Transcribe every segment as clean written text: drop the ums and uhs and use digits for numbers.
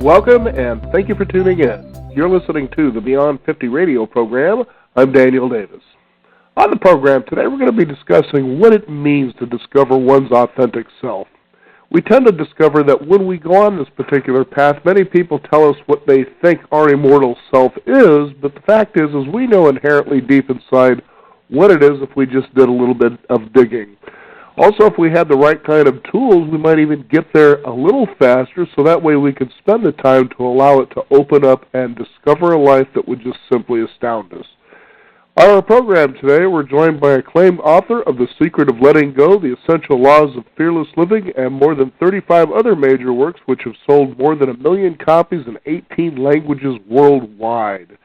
Welcome, and thank you for tuning in. You're listening to the Beyond 50 radio program. I'm Daniel Davis. On the program today, we're going to be discussing what it means to discover one's authentic self. We tend to discover that when we go on this particular path, many people tell us what they think our immortal self is, but the fact is we know inherently deep inside what it is if we just did a little bit of digging. Also, if we had the right kind of tools, we might even get there a little faster, so that way we could spend the time to allow it to open up and discover a life that would just simply astound us. On our program today, we're joined by acclaimed author of The Secret of Letting Go, The Essential Laws of Fearless Living, and more than 35 other major works which have sold more than 1 million copies in 18 languages worldwide.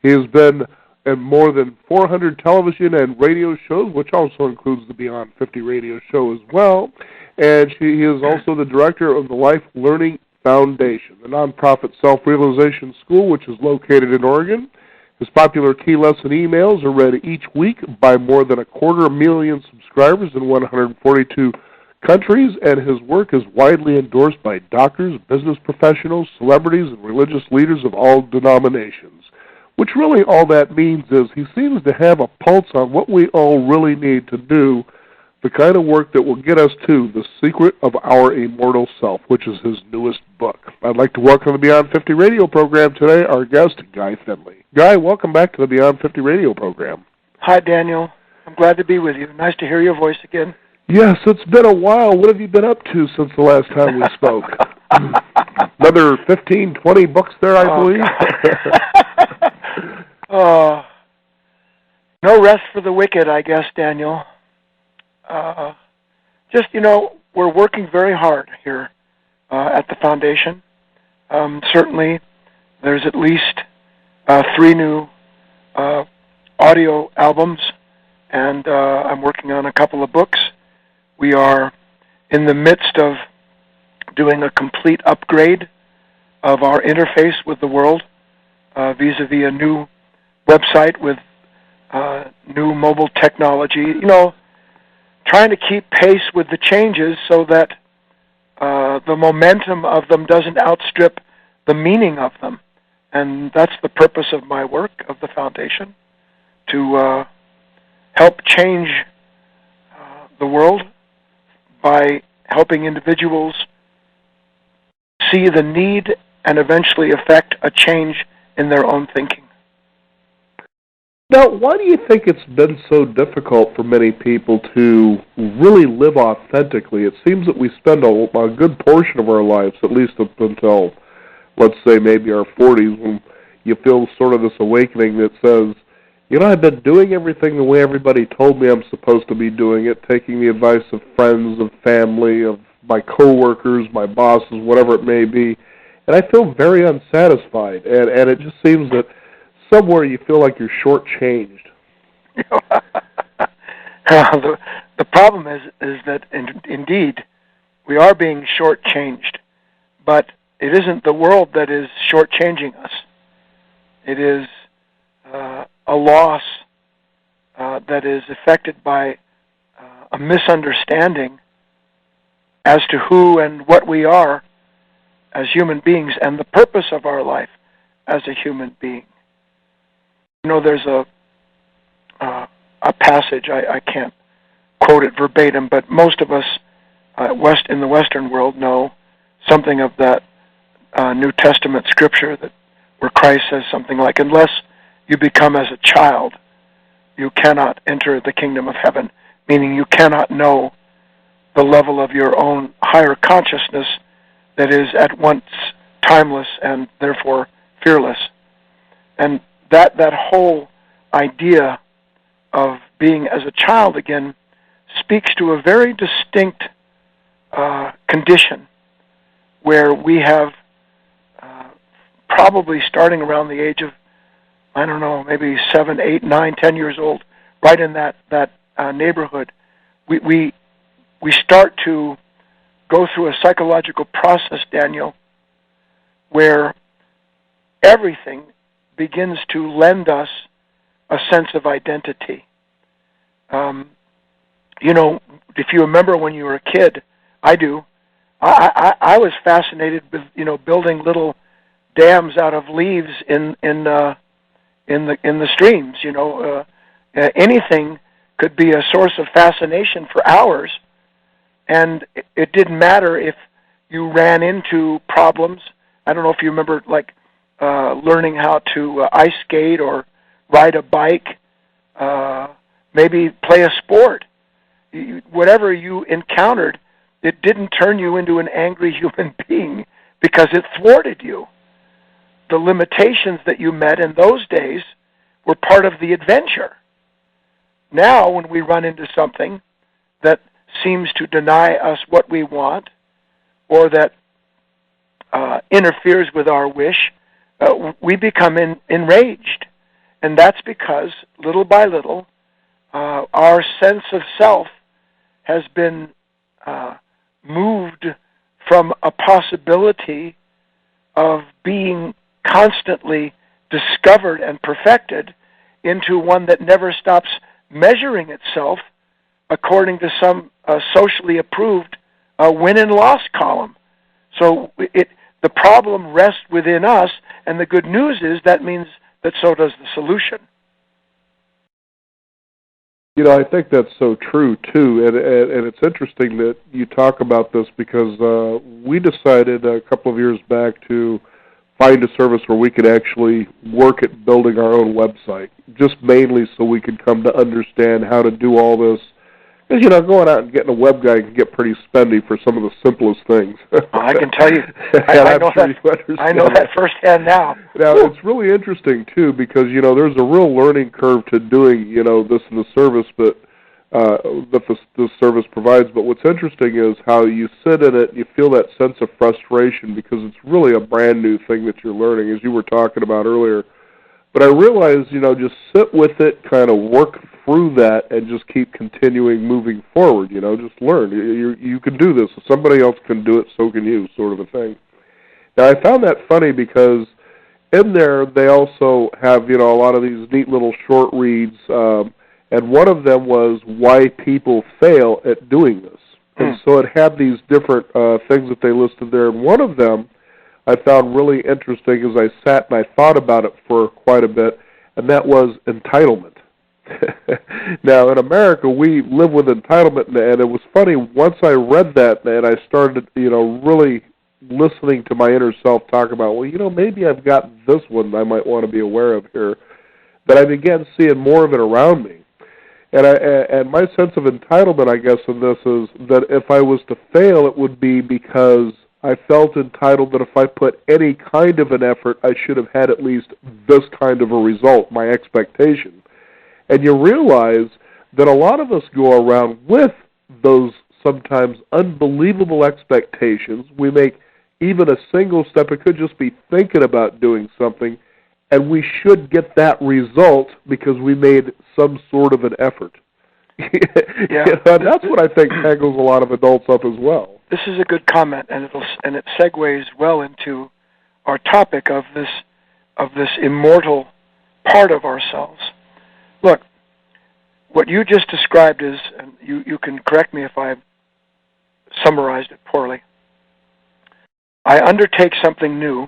He has been in more than 400 television and radio shows, which also includes the Beyond 50 radio show as well. And he is also the director of the Life Learning Foundation, the nonprofit self-realization school, which is located in Oregon. His popular key lesson emails are read each week by more than 250,000 subscribers in 142 countries, and his work is widely endorsed by doctors, business professionals, celebrities, and religious leaders of all denominations. Which really all that means is he seems to have a pulse on what we all really need to do, the kind of work that will get us to the secret of our immortal self, which is his newest book. I'd like to welcome to the Beyond 50 radio program today our guest, Guy Finley. Guy, welcome back to the Beyond 50 radio program. Hi, Daniel. I'm glad to be with you. Nice to hear your voice again. Yes, it's been a while. What have you been up to since the last time we spoke? Another 15, 20 books there, I believe? No rest for the wicked, I guess, Daniel. We're working very hard here at the foundation. Certainly, there's at least 3 new audio albums, and I'm working on a couple of books. We are in the midst of doing a complete upgrade of our interface with the world vis-a-vis a new website with new mobile technology, trying to keep pace with the changes so that the momentum of them doesn't outstrip the meaning of them. And that's the purpose of my work, of the foundation, to help change the world by helping individuals see the need and eventually affect a change in their own thinking. Now, why do you think it's been so difficult for many people to really live authentically? It seems that we spend a good portion of our lives, at least up until, let's say, maybe our 40s, when you feel sort of this awakening that says, I've been doing everything the way everybody told me I'm supposed to be doing it, taking the advice of friends, of family, of my coworkers, my bosses, whatever it may be, and I feel very unsatisfied, and it just seems that somewhere you feel like you're shortchanged. The problem is that indeed we are being shortchanged, but it isn't the world that is shortchanging us. It is a loss that is affected by a misunderstanding as to who and what we are as human beings and the purpose of our life as a human being. There's a passage, I can't quote it verbatim, but most of us in the Western world know something of that New Testament scripture where Christ says something like, unless you become as a child, you cannot enter the kingdom of heaven, meaning you cannot know the level of your own higher consciousness that is at once timeless and therefore fearless. And that whole idea of being as a child again speaks to a very distinct condition where we have probably starting around the age of, I don't know, maybe 7, 8, 9, 10 years old, right in that neighborhood, we start to go through a psychological process, Daniel, where everything begins to lend us a sense of identity. If you remember when you were a kid, I do, I was fascinated with building little dams out of leaves in the streams. Anything could be a source of fascination for hours, and it didn't matter if you ran into problems. I don't know if you remember, like learning how to ice skate or ride a bike, maybe play a sport. Whatever you encountered, it didn't turn you into an angry human being because it thwarted you. The limitations that you met in those days were part of the adventure. Now, when we run into something that seems to deny us what we want or that interferes with our wish, we become enraged. And that's because, little by little, our sense of self has been moved from a possibility of being constantly discovered and perfected into one that never stops measuring itself according to some socially approved win and loss column. So the problem rests within us, and the good news is that means that so does the solution. I think that's so true, too, and it's interesting that you talk about this because we decided a couple of years back to find a service where we could actually work at building our own website, just mainly so we could come to understand how to do all this. Because, going out and getting a web guy can get pretty spendy for some of the simplest things. I can tell you. I know that firsthand now. Now, it's really interesting, too, because, there's a real learning curve to doing, this in the service that the service provides. But what's interesting is how you sit in it, you feel that sense of frustration because it's really a brand new thing that you're learning, as you were talking about earlier. But I realized, just sit with it, kind of work through that, and just keep continuing moving forward, just learn. You can do this. If somebody else can do it, so can you, sort of a thing. Now, I found that funny because in there they also have, a lot of these neat little short reads, and one of them was why people fail at doing this. And so it had these different things that they listed there, and one of them I found really interesting as I sat and I thought about it for quite a bit, and that was entitlement. Now, in America, we live with entitlement, and it was funny, once I read that, and I started, really listening to my inner self talk about, well, maybe I've got this one I might want to be aware of here, that I began seeing more of it around me. And my sense of entitlement, I guess, in this is that if I was to fail, it would be because I felt entitled that if I put any kind of an effort, I should have had at least this kind of a result, my expectation. And you realize that a lot of us go around with those sometimes unbelievable expectations. We make even a single step. It could just be thinking about doing something, and we should get that result because we made some sort of an effort. Yeah. That's what I think tangles a lot of adults up as well. This is a good comment, and it segues well into our topic of this immortal part of ourselves. Look, what you just described is, and you can correct me if I've summarized it poorly. I undertake something new,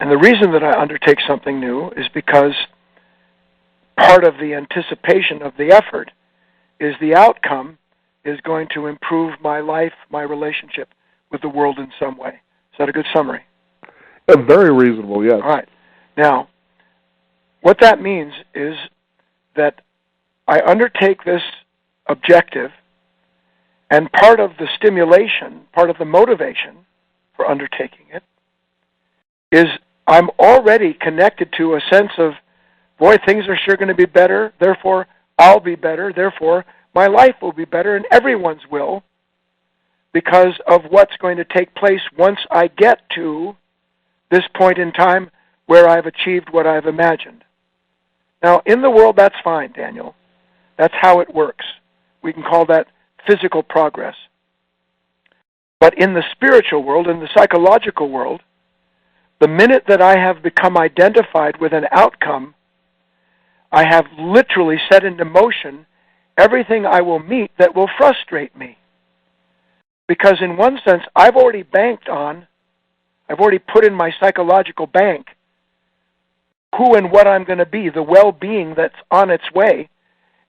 and the reason that I undertake something new is because part of the anticipation of the effort is the outcome is going to improve my life, my relationship with the world in some way. Is that a good summary? Very reasonable, yes. All right. Now, what that means is that I undertake this objective, and part of the stimulation, part of the motivation for undertaking it, is I'm already connected to a sense of, boy, things are sure going to be better, therefore I'll be better, therefore my life will be better, and everyone's will, because of what's going to take place once I get to this point in time where I've achieved what I've imagined. Now, in the world, that's fine, Daniel. That's how it works. We can call that physical progress. But in the spiritual world, in the psychological world, the minute that I have become identified with an outcome, I have literally set into motion everything I will meet that will frustrate me. Because in one sense, I've already put in my psychological bank who and what I'm going to be, the well-being that's on its way,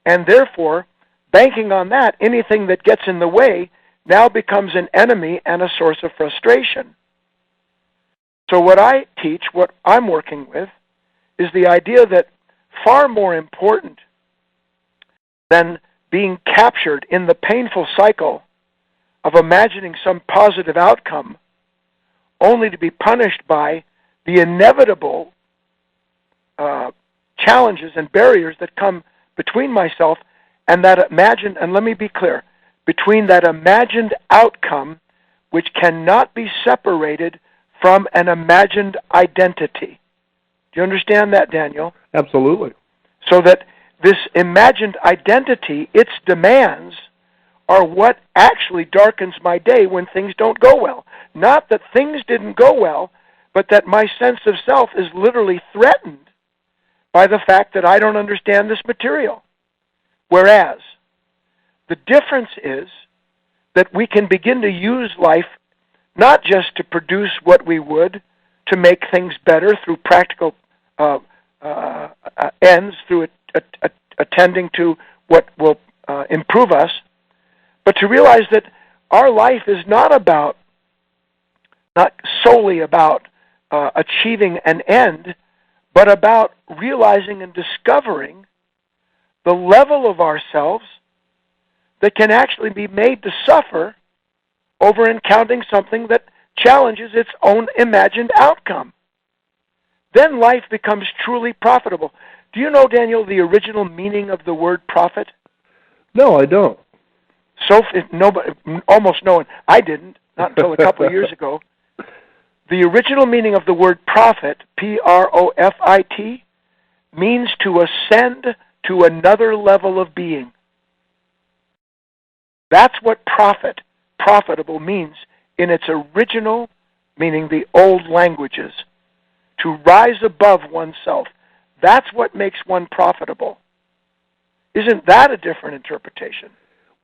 and therefore, banking on that, anything that gets in the way now becomes an enemy and a source of frustration. So what I teach, what I'm working with, is the idea that far more important than being captured in the painful cycle of imagining some positive outcome only to be punished by the inevitable challenges and barriers that come between myself and that imagined, and let me be clear, between that imagined outcome which cannot be separated from an imagined identity. Do you understand that, Daniel? Absolutely. So that this imagined identity, its demands, are what actually darkens my day when things don't go well. Not that things didn't go well, but that my sense of self is literally threatened by the fact that I don't understand this material. Whereas, the difference is that we can begin to use life not just to produce what we would, to make things better through practical ends, through attending to what will improve us, but to realize that our life is not solely about achieving an end, but about realizing and discovering the level of ourselves that can actually be made to suffer over encountering something that challenges its own imagined outcome. Then life becomes truly profitable. Do you know, Daniel, the original meaning of the word profit? No, I don't. So, almost no one. I didn't, not until a couple of years ago. The original meaning of the word profit, P-R-O-F-I-T, means to ascend to another level of being. That's what profitable means in its original, meaning the old languages. To rise above oneself. That's what makes one profitable. Isn't that a different interpretation?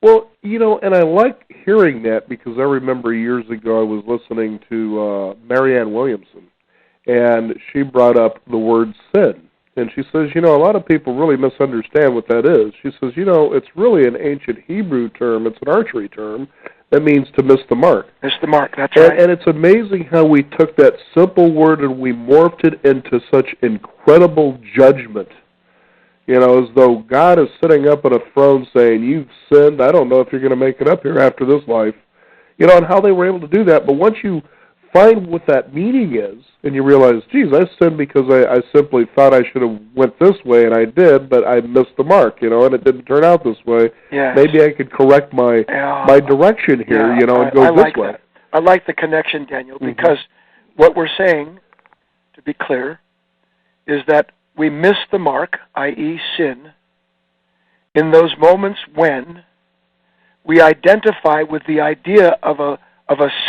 Well, and I like hearing that because I remember years ago I was listening to Marianne Williamson, and she brought up the word sin. And she says, a lot of people really misunderstand what that is. She says, it's really an ancient Hebrew term. It's an archery term that means to miss the mark. Miss the mark, that's right. And it's amazing how we took that simple word and we morphed it into such incredible judgment. As though God is sitting up on a throne saying, you've sinned, I don't know if you're going to make it up here after this life. And how they were able to do that. But once you find what that meaning is, and you realize, geez, I sinned because I simply thought I should have went this way, and I did, but I missed the mark, and it didn't turn out this way. Yes. Maybe I could correct my direction here, and go this way. That. I like the connection, Daniel, because what we're saying, to be clear, is that we miss the mark, i.e. sin, in those moments when we identify with the idea of a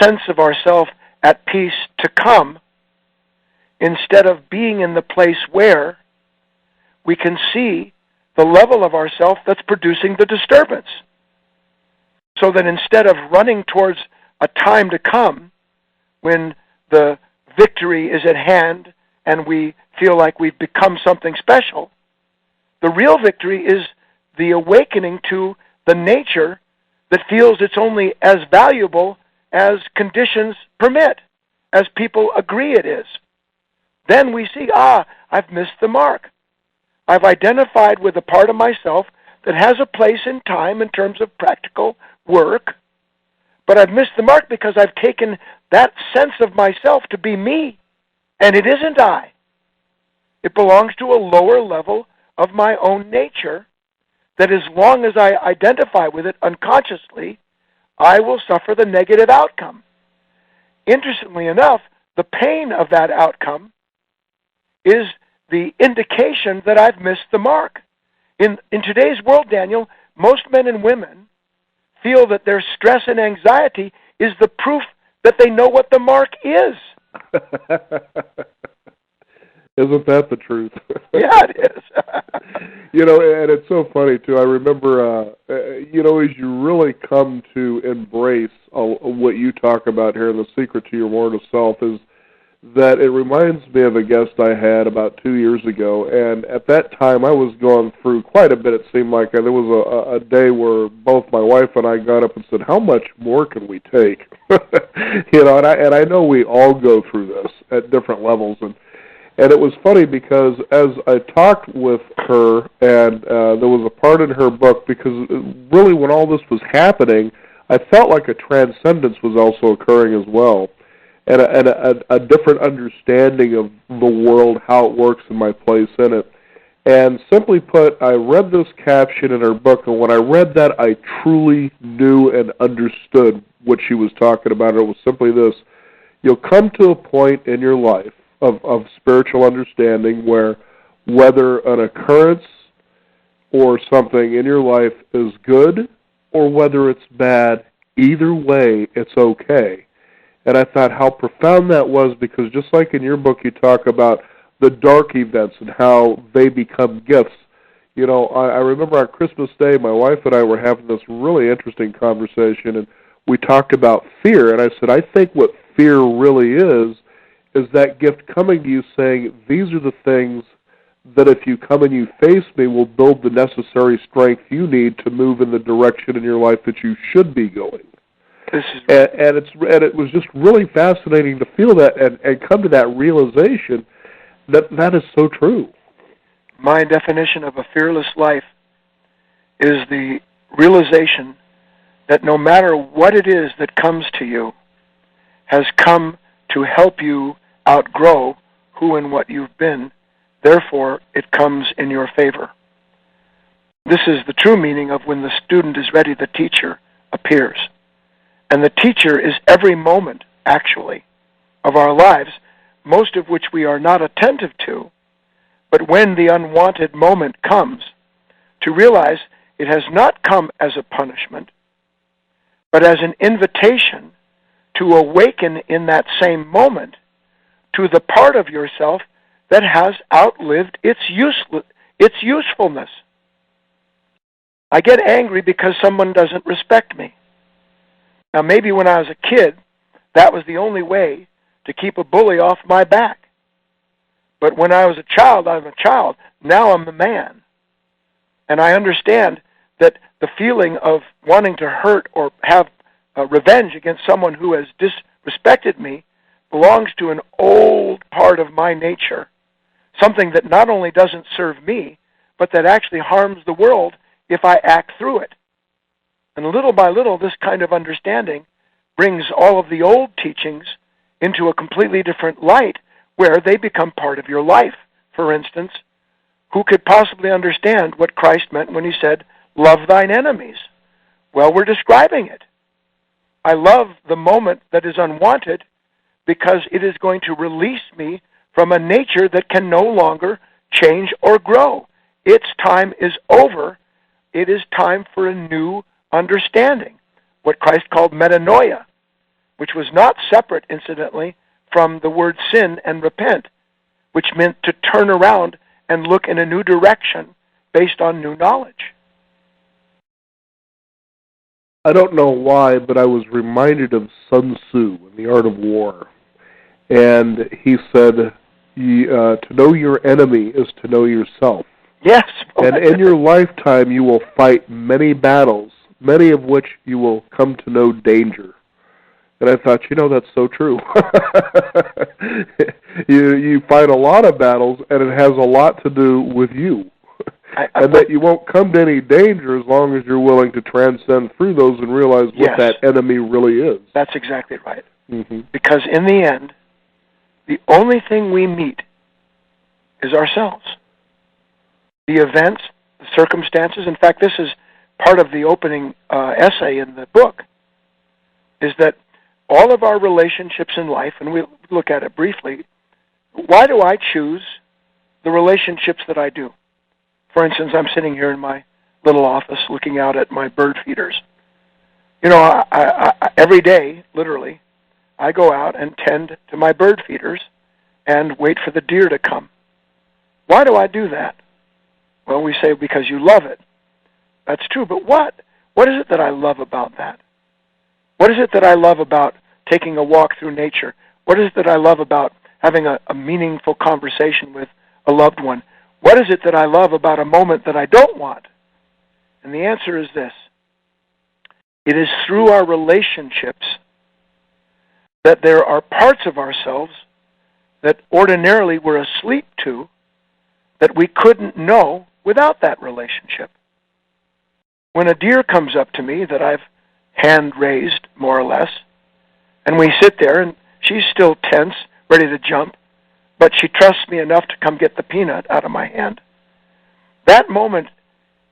sense of ourself at peace to come, instead of being in the place where we can see the level of ourself that's producing the disturbance. So that instead of running towards a time to come when the victory is at hand and we feel like we've become something special, the real victory is the awakening to the nature that feels it's only as valuable as conditions permit, as people agree it is. Then we see, I've missed the mark. I've identified with a part of myself that has a place in time in terms of practical work, but I've missed the mark because I've taken that sense of myself to be me, and it isn't I. It belongs to a lower level of my own nature that as long as I identify with it unconsciously, I will suffer the negative outcome. Interestingly enough, the pain of that outcome is the indication that I've missed the mark. In today's world, Daniel, most men and women feel that their stress and anxiety is the proof that they know what the mark is. Isn't that the truth? Yeah, it is. And it's so funny, too. I remember, as you really come to embrace what you talk about here, the secret to your immortal self, is that it reminds me of a guest I had about 2 years ago, and at that time I was going through quite a bit, it seemed like. There was a day where both my wife and I got up and said, how much more can we take? And I know we all go through this at different levels, and it was funny because as I talked with her, and there was a part in her book, because really when all this was happening, I felt like a transcendence was also occurring as well, and a different understanding of the world, how it works, and my place in it. And simply put, I read this caption in her book, and when I read that, I truly knew and understood what she was talking about. It was simply this: you'll come to a point in your life of spiritual understanding where whether an occurrence or something in your life is good or whether it's bad, either way, it's okay. And I thought how profound that was, because just like in your book you talk about the dark events and how they become gifts. I remember on Christmas Day, my wife and I were having this really interesting conversation, and we talked about fear, and I said, I think what fear really is that gift coming to you saying, these are the things that if you come and you face me will build the necessary strength you need to move in the direction in your life that you should be going. And it was just really fascinating to feel that and come to that realization that is so true. My definition of a fearless life is the realization that no matter what it is that comes to you has come to help you outgrow who and what you've been. Therefore, it comes in your favor. This is the true meaning of when the student is ready, the teacher appears. And the teacher is every moment, actually, of our lives, most of which we are not attentive to. But when the unwanted moment comes, to realize it has not come as a punishment, but as an invitation to awaken in that same moment to the part of yourself that has outlived its usefulness. I get angry because someone doesn't respect me. Now, maybe when I was a kid, that was the only way to keep a bully off my back. But when I was a child, I'm a child. Now I'm a man. And I understand that the feeling of wanting to hurt or have revenge against someone who has disrespected me belongs to an old part of my nature, something that not only doesn't serve me, but that actually harms the world if I act through it. And little by little, this kind of understanding brings all of the old teachings into a completely different light, where they become part of your life. For instance, who could possibly understand what Christ meant when he said, love thine enemies? Well, we're describing it. I love the moment that is unwanted because it is going to release me from a nature that can no longer change or grow. Its time is over. It is time for a new understanding, what Christ called metanoia, which was not separate, incidentally, from the word sin and repent, which meant to turn around and look in a new direction based on new knowledge. I don't know why, but I was reminded of Sun Tzu in The Art of War. And he said, to know your enemy is to know yourself. Yes. And in your lifetime you will fight many battles, many of which you will come to know danger. And I thought, that's so true. You fight a lot of battles, and it has a lot to do with you. And that you won't come to any danger as long as you're willing to transcend through those and realize what that enemy really is. That's exactly right. Mm-hmm. Because in the end, the only thing we meet is ourselves. The events, the circumstances. In fact, this is part of the opening essay in the book, is that all of our relationships in life, and we'll look at it briefly, why do I choose the relationships that I do? For instance, I'm sitting here in my little office looking out at my bird feeders. I every day, literally, I go out and tend to my bird feeders and wait for the deer to come. Why do I do that? Well, we say because you love it. That's true, but what? What is it that I love about that? What is it that I love about taking a walk through nature? What is it that I love about having a meaningful conversation with a loved one? What is it that I love about a moment that I don't want? And the answer is this. It is through our relationships that there are parts of ourselves that ordinarily we're asleep to that we couldn't know without that relationship. When a deer comes up to me that I've hand-raised, more or less, and we sit there and she's still tense, ready to jump, but she trusts me enough to come get the peanut out of my hand. That moment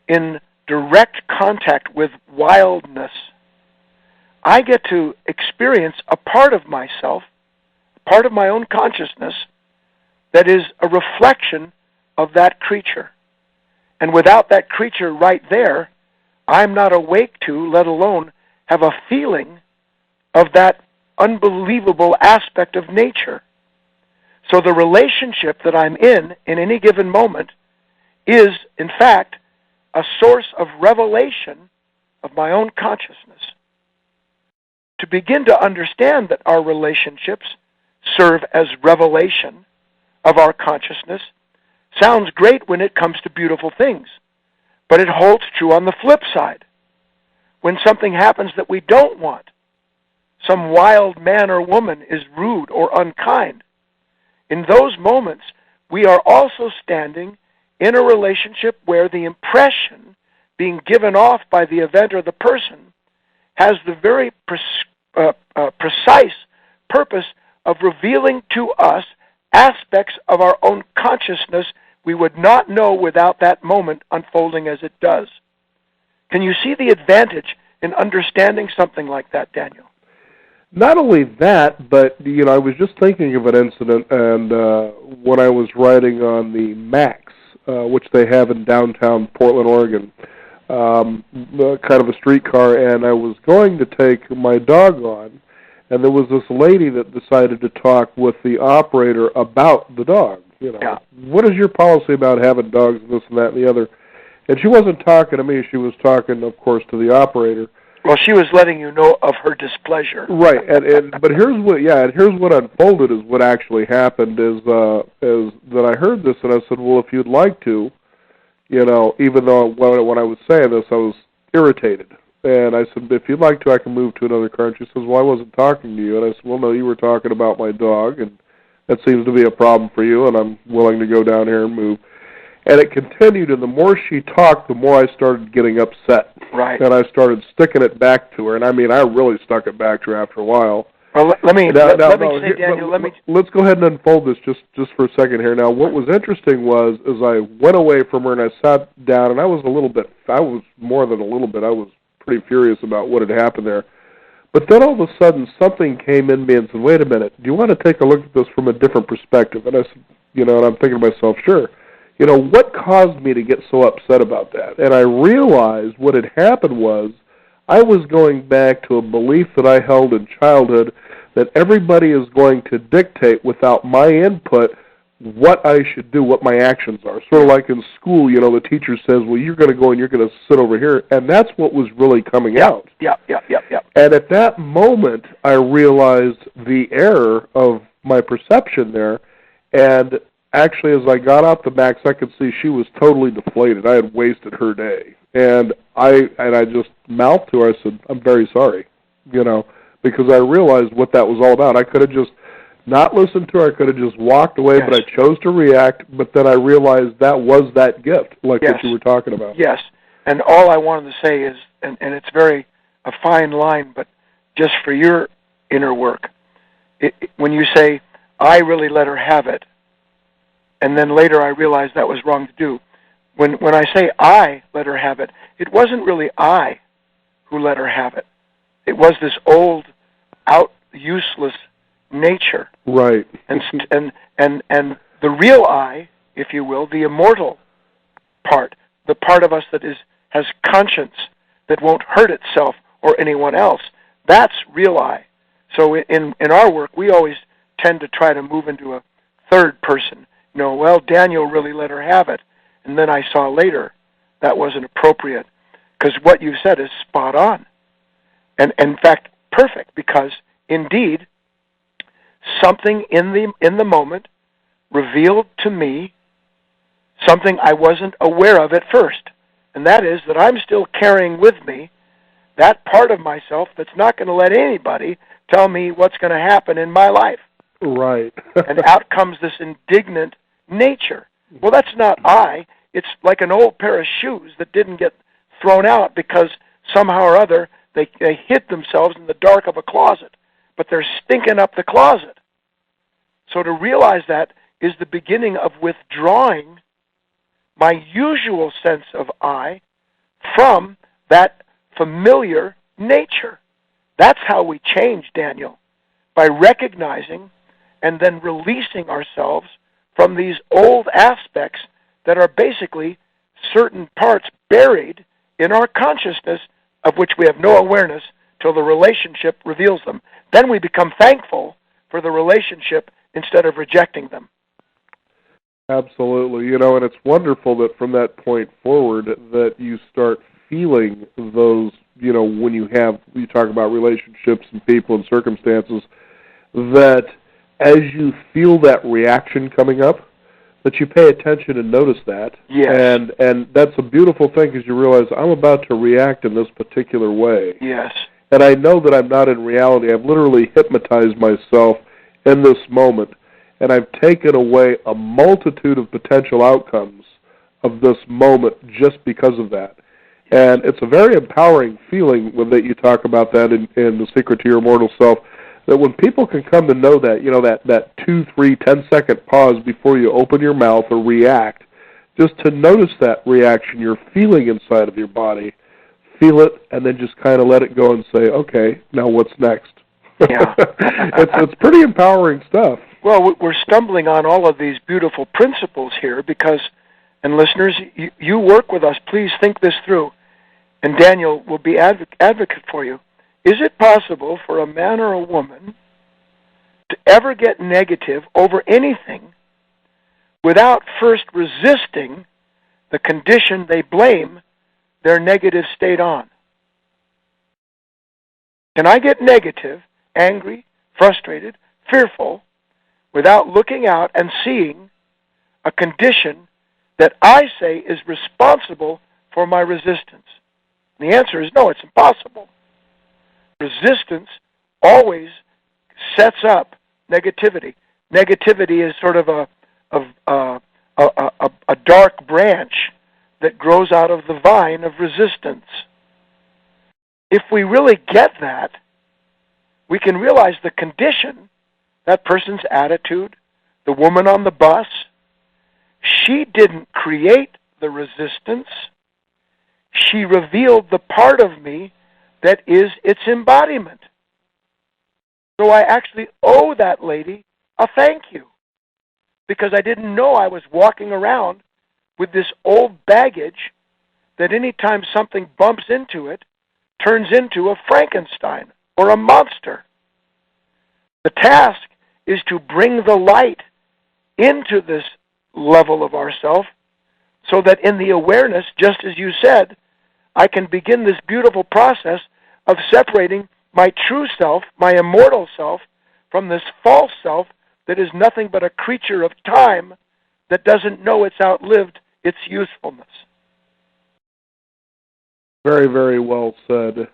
in direct contact with wildness, I get to experience a part of myself, a part of my own consciousness, that is a reflection of that creature. And without that creature right there, I'm not awake to, let alone have a feeling of that unbelievable aspect of nature. So the relationship that I'm in any given moment is, in fact, a source of revelation of my own consciousness. To begin to understand that our relationships serve as revelation of our consciousness sounds great when it comes to beautiful things, but it holds true on the flip side. When something happens that we don't want, some wild man or woman is rude or unkind, in those moments we are also standing in a relationship where the impression being given off by the event or the person has the very precise purpose of revealing to us aspects of our own consciousness we would not know without that moment unfolding as it does. Can you see the advantage in understanding something like that, Daniel? Not only that, but, I was just thinking of an incident, and when I was riding on the Max, which they have in downtown Portland, Oregon, kind of a streetcar, and I was going to take my dog on, and there was this lady that decided to talk with the operator about the dog. Yeah. What is your policy about having dogs and this and that and the other? And she wasn't talking to me. She was talking, of course, to the operator. Well, she was letting you know of her displeasure. Right, but here's what unfolded is what actually happened is that I heard this and I said, well, if you'd like to, even though when I was saying this, I was irritated. And I said, if you'd like to, I can move to another car. And she says, well, I wasn't talking to you. And I said, well, no, you were talking about my dog, and that seems to be a problem for you, and I'm willing to go down here and move. And it continued, and the more she talked, the more I started getting upset. Right. And I started sticking it back to her, and I really stuck it back to her after a while. Well, let me say, Daniel, let's go ahead and unfold this just for a second here. Now, what was interesting was, as I went away from her and I sat down, and I was more than a little bit, I was pretty furious about what had happened there. But then all of a sudden, something came in me and said, wait a minute, do you want to take a look at this from a different perspective? And I said, and I'm thinking to myself, sure. What caused me to get so upset about that? And I realized what had happened was I was going back to a belief that I held in childhood that everybody is going to dictate without my input what I should do, what my actions are. Sort of like in school, the teacher says, well, you're going to go and you're going to sit over here. And that's what was really coming out. Yeah. And at that moment, I realized the error of my perception there. And actually, as I got out the Max, I could see she was totally deflated. I had wasted her day. And I just mouthed to her, I said, I'm very sorry, because I realized what that was all about. I could have just not listened to her. I could have just walked away, yes. But I chose to react. But then I realized that was that gift, like yes. what you were talking about. Yes, and all I wanted to say is, and it's a fine line, but just for your inner work, when you say, I really let her have it, and then later I realized that was wrong to do. When I say I let her have it, it wasn't really I who let her have it. It was this old, useless nature. Right. And the real I, if you will, the immortal part, the part of us that has conscience, that won't hurt itself or anyone else, that's real I. So in our work, we always tend to try to move into a third person, well, Daniel really let her have it. And then I saw later that wasn't appropriate, because what you said is spot on. And in fact, perfect, because indeed, something in the moment revealed to me something I wasn't aware of at first. And that is that I'm still carrying with me that part of myself that's not going to let anybody tell me what's going to happen in my life. Right. And out comes this indignant nature. Well, that's not I. It's like an old pair of shoes that didn't get thrown out because somehow or other they hid themselves in the dark of a closet, but they're stinking up the closet. So to realize that is the beginning of withdrawing my usual sense of I from that familiar nature. That's how we change, Daniel, by recognizing and then releasing ourselves from these old aspects that are basically certain parts buried in our consciousness of which we have no awareness till the relationship reveals them. Then we become thankful for the relationship instead of rejecting them. Absolutely. And it's wonderful that from that point forward that you start feeling those, when you talk about relationships and people and circumstances, that as you feel that reaction coming up, that you pay attention and notice that. Yes. And that's a beautiful thing because you realize I'm about to react in this particular way. Yes. And I know that I'm not in reality. I've literally hypnotized myself in this moment, and I've taken away a multitude of potential outcomes of this moment just because of that. And it's a very empowering feeling when that you talk about that in The Secret to Your Immortal Self, that when people can come to know that, that 2, 3, 10-second pause before you open your mouth or react, just to notice that reaction you're feeling inside of your body, feel it, and then just kind of let it go and say, okay, now what's next? Yeah. It's pretty empowering stuff. Well, we're stumbling on all of these beautiful principles here because, and listeners, you work with us. Please think this through. And Daniel will be advocate for you. Is it possible for a man or a woman to ever get negative over anything without first resisting the condition they blame their negative state on? Can I get negative, angry, frustrated, fearful, without looking out and seeing a condition that I say is responsible for my resistance? And the answer is no, it's impossible. Resistance always sets up negativity. Negativity is sort of a dark branch that grows out of the vine of resistance. If we really get that, we can realize the condition, that person's attitude, the woman on the bus, she didn't create the resistance. She revealed the part of me that is its embodiment. So I actually owe that lady a thank you, because I didn't know I was walking around with this old baggage that any time something bumps into it, turns into a Frankenstein or a monster. The task is to bring the light into this level of ourself so that in the awareness, just as you said, I can begin this beautiful process of separating my true self, my immortal self, from this false self that is nothing but a creature of time that doesn't know it's outlived its usefulness. Very, very well said.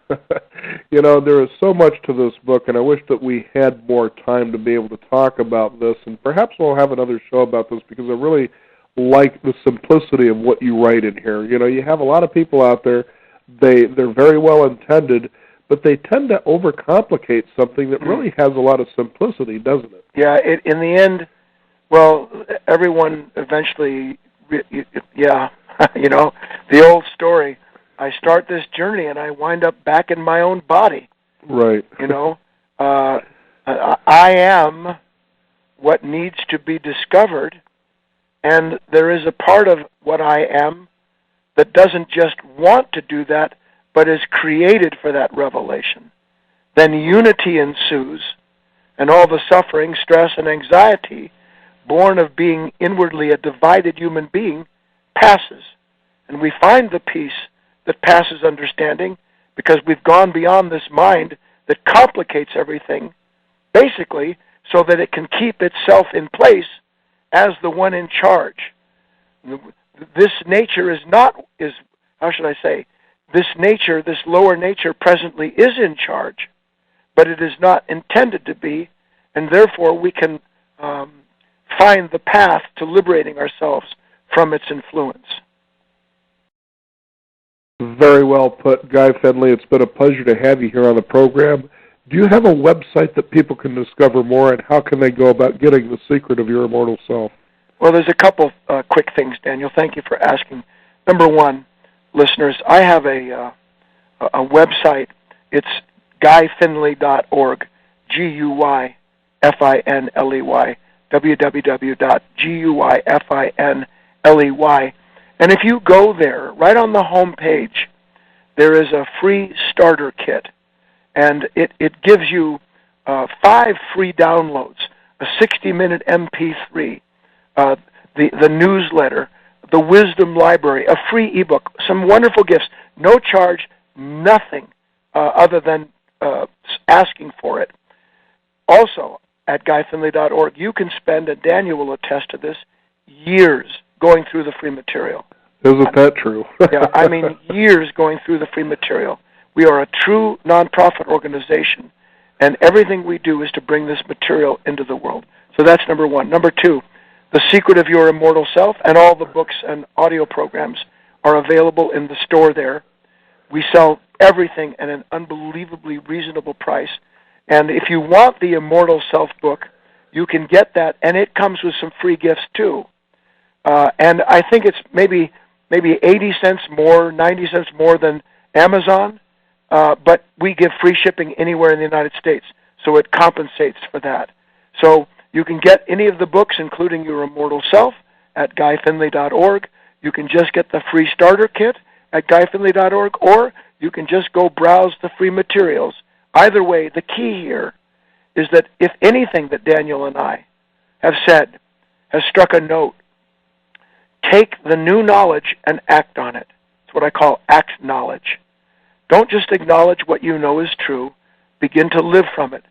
There is so much to this book, and I wish that we had more time to be able to talk about this, and perhaps we'll have another show about this, because I really like the simplicity of what you write in here. You have a lot of people out there, they're very well intended, but they tend to overcomplicate something that really has a lot of simplicity, doesn't it? Yeah, in the end, well, everyone eventually, the old story, I start this journey and I wind up back in my own body. Right. I am what needs to be discovered, and there is a part of what I am that doesn't just want to do that, but is created for that revelation. Then unity ensues, and all the suffering, stress, and anxiety born of being inwardly a divided human being, passes. And we find the peace that passes understanding because we've gone beyond this mind that complicates everything, basically so that it can keep itself in place as the one in charge. This nature this lower nature presently is in charge, but it is not intended to be, and therefore we can find the path to liberating ourselves from its influence. Very well put, Guy Finley. It's been a pleasure to have you here on the program. Do you have a website that people can discover more, and how can they go about getting the secret of your immortal self? Well, there's a couple quick things, Daniel. Thank you for asking. Number one, listeners, I have a website. It's guyfinley.org, GUYFINLEY, www.guyfinley. And if you go there, right on the home page, there is a free starter kit. And it gives you 5 free downloads, a 60-minute MP3, the newsletter, the Wisdom Library, a free ebook, some wonderful gifts, no charge, nothing other than asking for it. Also, at guyfinley.org, you can spend, and Daniel will attest to this, years going through the free material. Isn't that true? Yeah, I mean years going through the free material. We are a true nonprofit organization, and everything we do is to bring this material into the world. So that's number one. Number two, The Secret of Your Immortal Self and all the books and audio programs are available in the store there. We sell everything at an unbelievably reasonable price. And if you want the Immortal Self book, you can get that, and it comes with some free gifts too. And I think it's maybe 80 cents more, 90 cents more than Amazon, but we give free shipping anywhere in the United States, so it compensates for that. So you can get any of the books, including Your Immortal Self, at guyfinley.org. You can just get the free starter kit at guyfinley.org, or you can just go browse the free materials. Either way, the key here is that if anything that Daniel and I have said has struck a note, take the new knowledge and act on it. It's what I call act knowledge. Don't just acknowledge what you know is true. Begin to live from it.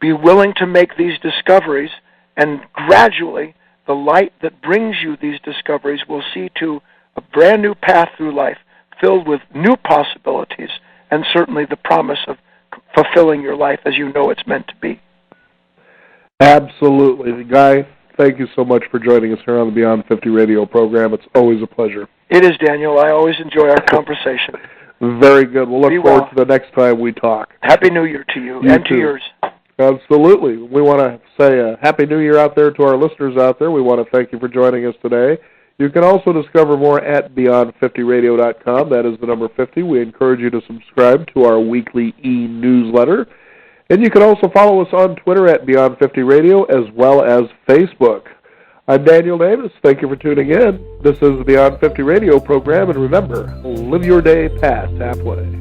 Be willing to make these discoveries, and gradually the light that brings you these discoveries will see to a brand new path through life filled with new possibilities and certainly the promise of fulfilling your life as you know it's meant to be. Absolutely. Guy, thank you so much for joining us here on the Beyond 50 radio program. It's always a pleasure. It is, Daniel. I always enjoy our conversation. Very good. We'll look forward to the next time we talk. Happy New Year to you and to yours. Absolutely. We want to say a Happy New Year out there to our listeners out there. We want to thank you for joining us today. You can also discover more at Beyond50Radio.com. That is the number 50. We encourage you to subscribe to our weekly e-newsletter. And you can also follow us on Twitter at Beyond50Radio as well as Facebook. I'm Daniel Davis. Thank you for tuning in. This is the Beyond 50 radio program. And remember, live your day past halfway.